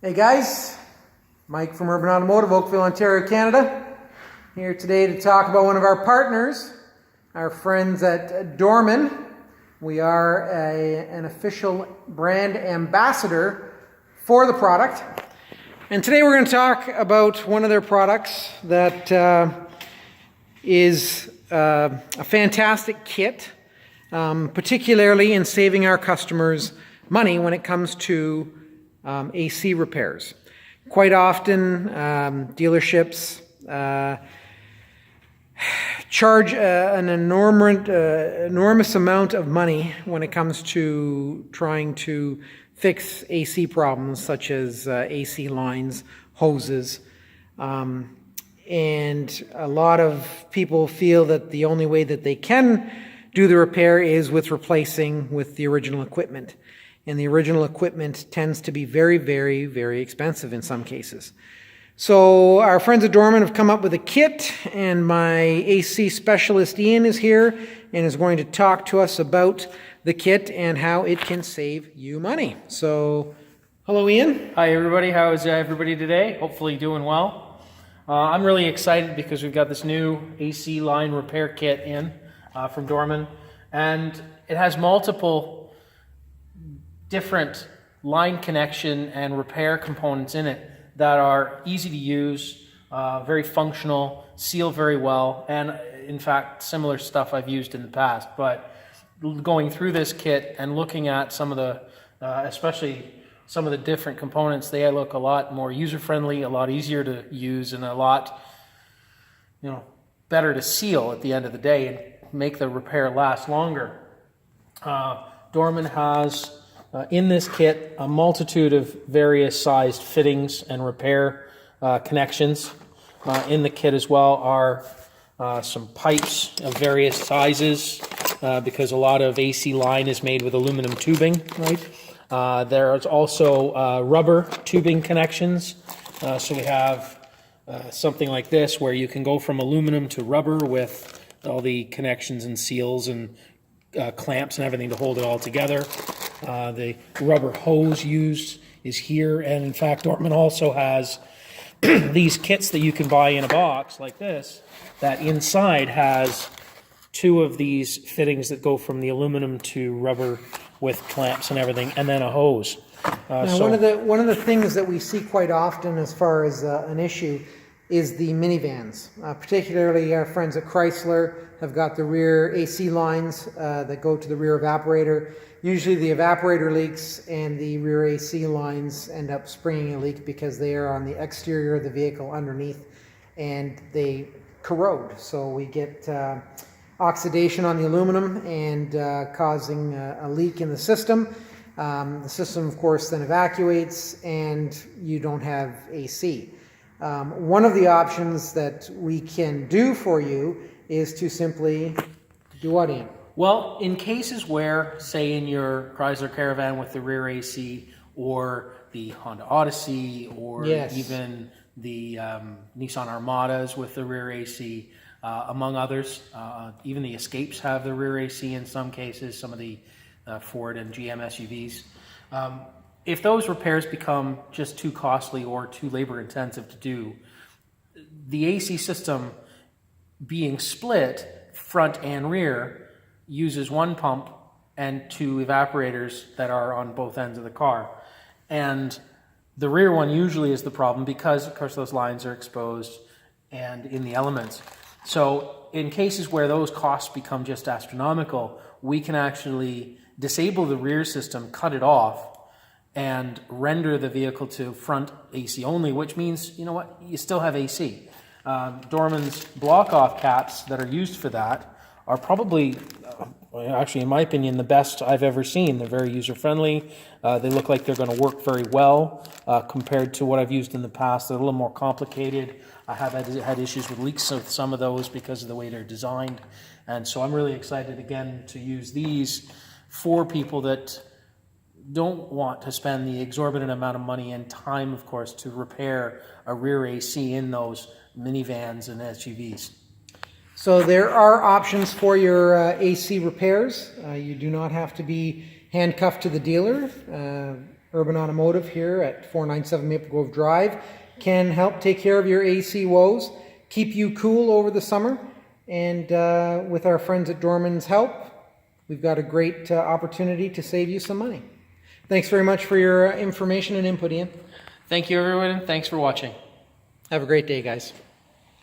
Hey guys, Mike from Urban Automotive, Oakville, Ontario, Canada. Here today to talk about one of our partners, our friends at Dorman. We are an official brand ambassador for the product. And today we're going to talk about one of their products that is a fantastic kit, particularly in saving our customers money when it comes to AC repairs. Quite often, dealerships charge an enormous amount of money when it comes to trying to fix AC problems such as AC lines, hoses, and a lot of people feel that the only way that they can do the repair is with replacing with the original equipment. And the original equipment tends to be very, very, very expensive in some cases. So our friends at Dorman have come up with a kit, and my AC specialist Iain is here and is going to talk to us about the kit and how it can save you money. So, hello Iain. Hi everybody, how is everybody today? Hopefully doing well. I'm really excited because we've got this new AC line repair kit in from Dorman, and it has multiple different line connection and repair components in it that are easy to use, very functional, seal very well, and in fact similar stuff I've used in the past. But going through this kit and looking at some of the, especially some of the different components, they look a lot more user-friendly, a lot easier to use, and a lot, better to seal at the end of the day and make the repair last longer. Dorman has in this kit a multitude of various sized fittings and repair connections. In the kit as well are some pipes of various sizes because a lot of AC line is made with aluminum tubing. Right. There's also rubber tubing connections. So we have something like this where you can go from aluminum to rubber with all the connections and seals and clamps and everything to hold it all together. The rubber hose used is here, and in fact Dorman also has these kits that you can buy in a box like this that inside has two of these fittings that go from the aluminum to rubber with clamps and everything, and then a hose. Now, one of the things that we see quite often as far as an issue is the minivans. Particularly our friends at Chrysler have got the rear AC lines that go to the rear evaporator. Usually the evaporator leaks and the rear AC lines end up springing a leak because they are on the exterior of the vehicle underneath and they corrode. So we get oxidation on the aluminum and causing a leak in the system. The system, of course, then evacuates and you don't have AC. One of the options that we can do for you is to simply do what, Iain? Well, in cases where, say in your Chrysler Caravan with the rear AC, or the Honda Odyssey, or even the Nissan Armadas with the rear AC, among others, even the Escapes have the rear AC in some cases, some of the Ford and GM SUVs. If those repairs become just too costly or too labor intensive to do, the AC system being split front and rear uses one pump and two evaporators that are on both ends of the car. And the rear one usually is the problem because, of course, those lines are exposed and in the elements. So in cases where those costs become just astronomical, we can actually disable the rear system, cut it off, and render the vehicle to front AC only, which means, you still have AC. Dorman's block-off caps that are used for that are probably, actually in my opinion, the best I've ever seen. They're very user-friendly. They look like they're going to work very well compared to what I've used in the past. They're a little more complicated. I have had issues with leaks with some of those because of the way they're designed. And so I'm really excited again to use these for people that don't want to spend the exorbitant amount of money and time, of course, to repair a rear AC in those minivans and SUVs. So there are options for your AC repairs. You do not have to be handcuffed to the dealer. Urban Automotive here at 497 Maple Grove Drive can help take care of your AC woes, keep you cool over the summer, and with our friends at Dorman's help, we've got a great opportunity to save you some money. Thanks very much for your information and input, Ian. Thank you, everyone. Thanks for watching. Have a great day, guys.